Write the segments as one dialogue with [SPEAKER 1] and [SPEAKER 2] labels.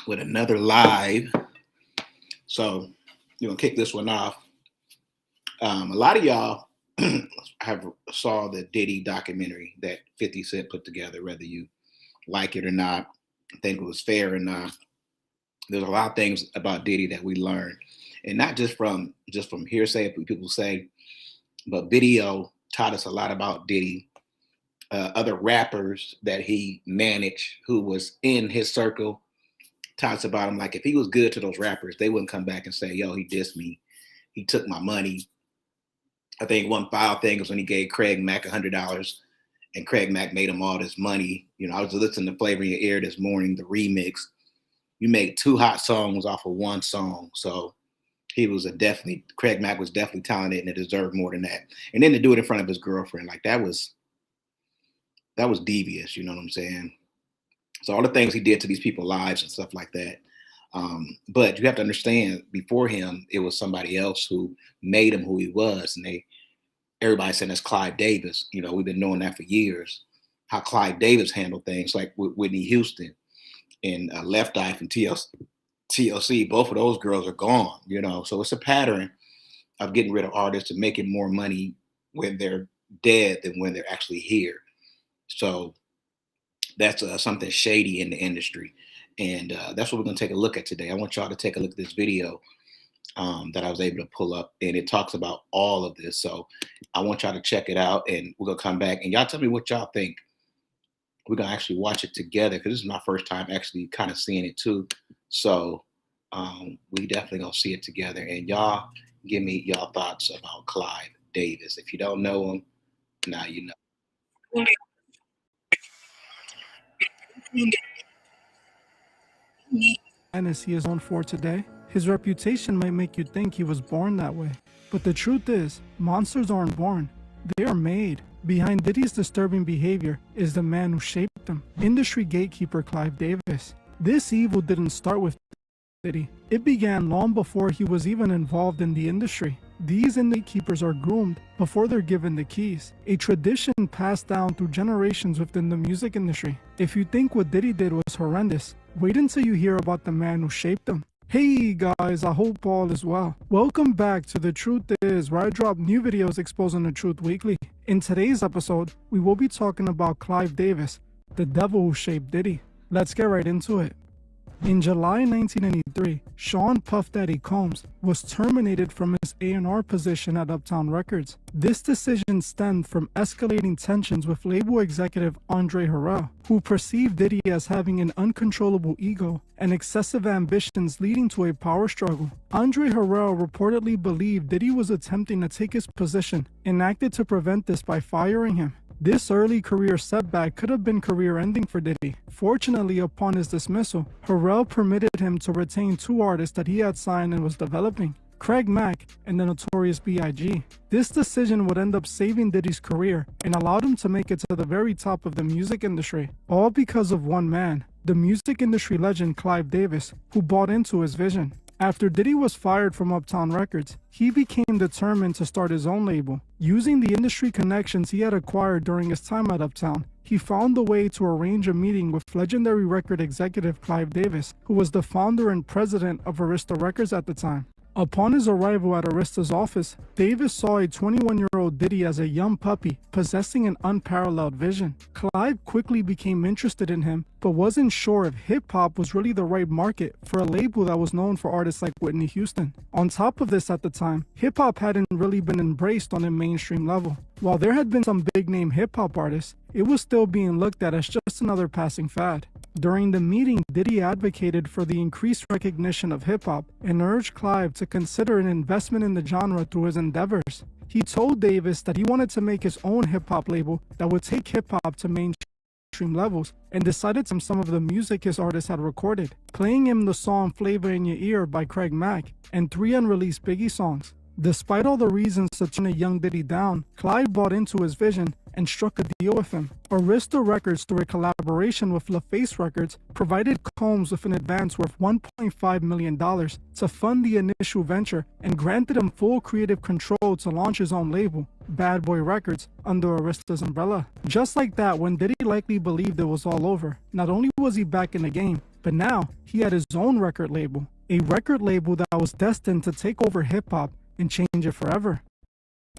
[SPEAKER 1] with another live. So you're gonna kick this one off. A lot of y'all have saw the Diddy documentary that 50 Cent put together, whether you like it or not, think it was fair or not. There's a lot of things about Diddy that we learned, and not just from hearsay, people say, but video taught us a lot about Diddy. Other rappers that he managed, who was in his circle, talks about him. Like if he was good to those rappers, they wouldn't come back and say, "Yo, he dissed me. He took my money." I think one foul thing was when he gave Craig Mack $100, and Craig Mack made him all this money. I was listening to Flavor in Your Ear this morning, the remix. You made two hot songs off of one song, so Craig Mack was definitely talented and it deserved more than that. And then to do it in front of his girlfriend, like that was devious. You know what I'm saying? So all the things he did to these people's lives and stuff like that. But you have to understand, before him, it was somebody else who made him who he was. And everybody saying that's Clive Davis. We've been knowing that for years, how Clive Davis handled things, like with Whitney Houston and Left Eye from TLC. Both of those girls are gone, So it's a pattern of getting rid of artists and making more money when they're dead than when they're actually here. So that's something shady in the industry. And that's what we're going to take a look at today. I want y'all to take a look at this video that I was able to pull up, and it talks about all of this. So I want y'all to check it out, and we're going to come back, and y'all tell me what y'all think. We're going to actually watch it together, because this is my first time actually kind of seeing it too. So we definitely going to see it together, and y'all give me y'all thoughts about Clive Davis. If you don't know him, now you know.
[SPEAKER 2] As he is known for today, his reputation might make you think he was born that way. But the truth is, monsters aren't born, they are made. Behind Diddy's disturbing behavior is the man who shaped him, industry gatekeeper Clive Davis. This evil didn't start with Diddy. It began long before he was even involved in the industry. These gatekeepers are groomed before they're given the keys, a tradition passed down through generations within the music industry. If you think what Diddy did was horrendous, wait until you hear about the man who shaped him. Hey guys, I hope all is well. Welcome back to The Truth Is, where I drop new videos exposing the truth weekly. In today's episode, we will be talking about Clive Davis, the devil who shaped Diddy. Let's get right into it. In July 1993, Sean Puff Daddy Combs was terminated from his A&R position at Uptown Records. This decision stemmed from escalating tensions with label executive Andre Harrell, who perceived Diddy as having an uncontrollable ego and excessive ambitions, leading to a power struggle. Andre Harrell reportedly believed Diddy was attempting to take his position and acted to prevent this by firing him. This early career setback could have been career-ending for Diddy. Fortunately, upon his dismissal, Harrell permitted him to retain two artists that he had signed and was developing, Craig Mack and the Notorious B.I.G. This decision would end up saving Diddy's career and allowed him to make it to the very top of the music industry, all because of one man, the music industry legend Clive Davis, who bought into his vision. After Diddy was fired from Uptown Records, he became determined to start his own label. Using the industry connections he had acquired during his time at Uptown, he found a way to arrange a meeting with legendary record executive Clive Davis, who was the founder and president of Arista Records at the time. Upon his arrival at Arista's office, Davis saw a 21-year-old Diddy as a young puppy, possessing an unparalleled vision. Clive quickly became interested in him, but wasn't sure if hip-hop was really the right market for a label that was known for artists like Whitney Houston. On top of this, at the time, hip-hop hadn't really been embraced on a mainstream level. While there had been some big-name hip-hop artists, it was still being looked at as just another passing fad. During the meeting, Diddy advocated for the increased recognition of hip-hop and urged Clive to consider an investment in the genre through his endeavors. He told Davis that he wanted to make his own hip-hop label that would take hip-hop to mainstream levels, and decided on some of the music his artists had recorded, playing him the song Flavor in Your Ear by Craig Mack and 3 unreleased Biggie songs. Despite all the reasons to turn a young Diddy down, Clive bought into his vision and struck a deal with him. Arista Records, through a collaboration with LaFace Records, provided Combs with an advance worth $1.5 million to fund the initial venture and granted him full creative control to launch his own label, Bad Boy Records, under Arista's umbrella. Just like that, when Diddy likely believed it was all over, not only was he back in the game, But now, he had his own record label, a record label that was destined to take over hip-hop and change it forever.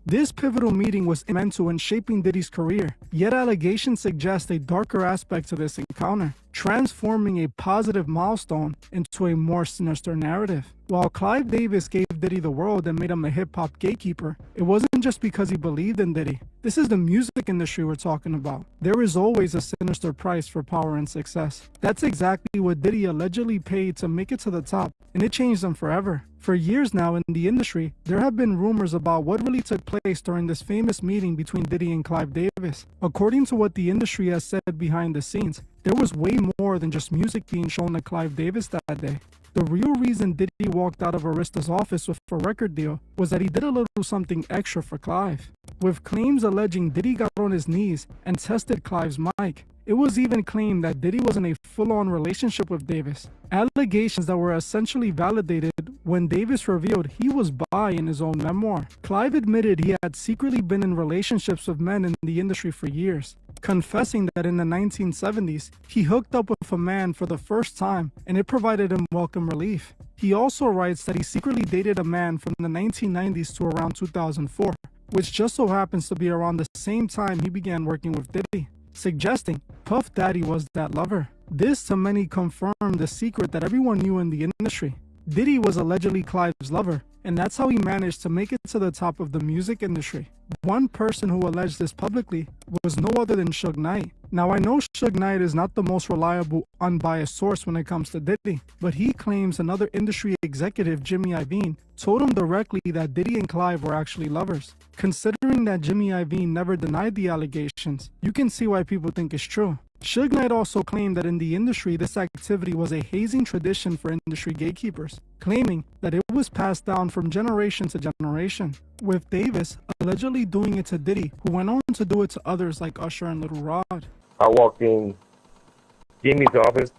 [SPEAKER 2] This pivotal meeting was instrumental in shaping Diddy's career, yet allegations suggest a darker aspect to this encounter, transforming a positive milestone into a more sinister narrative. While Clive Davis gave Diddy the world and made him a hip-hop gatekeeper, it wasn't just because he believed in Diddy. This is the music industry we're talking about. There is always a sinister price for power and success. That's exactly what Diddy allegedly paid to make it to the top, and it changed him forever. For years now in the industry, there have been rumors about what really took place during this famous meeting between Diddy and Clive Davis. According to what the industry has said behind the scenes, there was way more than just music being shown to Clive Davis that day. The real reason Diddy walked out of Arista's office with a record deal was that he did a little something extra for Clive. With claims alleging Diddy got on his knees and tested Clive's mic. It was even claimed that Diddy was in a full-on relationship with Davis. Allegations that were essentially validated when Davis revealed he was bi in his own memoir. Clive admitted he had secretly been in relationships with men in the industry for years, confessing that in the 1970s, he hooked up with a man for the first time and it provided him welcome relief. He also writes that he secretly dated a man from the 1990s to around 2004, which just so happens to be around the same time he began working with Diddy, suggesting Puff Daddy was that lover. This to many confirmed the secret that everyone knew in the industry. Diddy was allegedly Clive's lover, and that's how he managed to make it to the top of the music industry. One person who alleged this publicly was no other than Suge Knight. Now I know Suge Knight is not the most reliable, unbiased source when it comes to Diddy, but he claims another industry executive, Jimmy Iovine, told him directly that Diddy and Clive were actually lovers. Considering that Jimmy Iovine never denied the allegations, you can see why people think it's true. Suge Knight also claimed that in the industry this activity was a hazing tradition for industry gatekeepers, claiming that it was passed down from generation to generation, with Davis allegedly doing it to Diddy, who went on to do it to others like Usher and Little Rod.
[SPEAKER 3] I walked in Jimmy's office.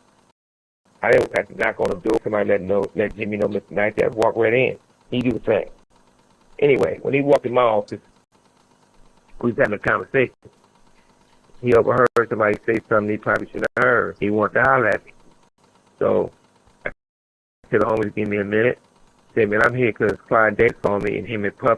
[SPEAKER 3] I didn't have to knock on the door. Somebody let Jimmy know Mr. Knight there. Walk right in. He do the same. Anyway, when he walked in my office, we was having a conversation. He overheard somebody say something he probably shouldn't have heard. He wanted to holler at me. So I said, homies, give me a minute. He said, man, I'm here because Clive Davis called me and him and Puff